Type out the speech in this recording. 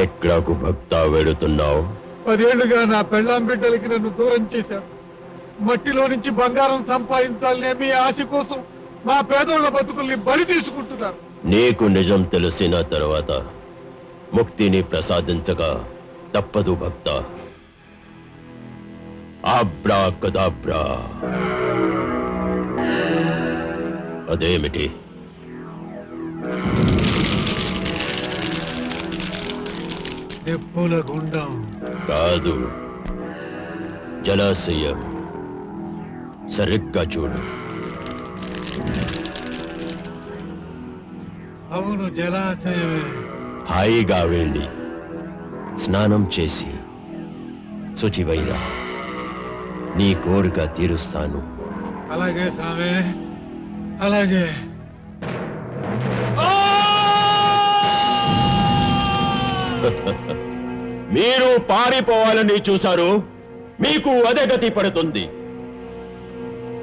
ఎక్కడకు భక్త వెళుతున్నావు? 10 ఏళ్లుగా నా పెళ్ళాం బిడ్డలకి నన్ను దూరం చేశారు. మట్టిలో నుంచి బంగారం సంపాదించాలనే మీ ఆశ కోసం మా పేదోళ్ల బతుకుల్ని బలి తీసుకుంటున్నారు. నీకు నిజం తెలిసిన తర్వాత ముక్తిని ప్రసాదించగా తప్పదు భక్త. ఆబ్రా కదాబ్రా. అదేమిటి? నిప్పుల గుండం కాదు, జలాశయం. సరిగ్గా చూడు. అవును, జలాశయమే. హాయిగా వెళ్ళి స్నానం చేసి శుచివైరా. నీ కోరిక తీరుస్తాను. అలాగే స్వామి, అలాగే. మీరు పారిపోవాలని చూశారు, మీకు అదే గతి పడుతుంది.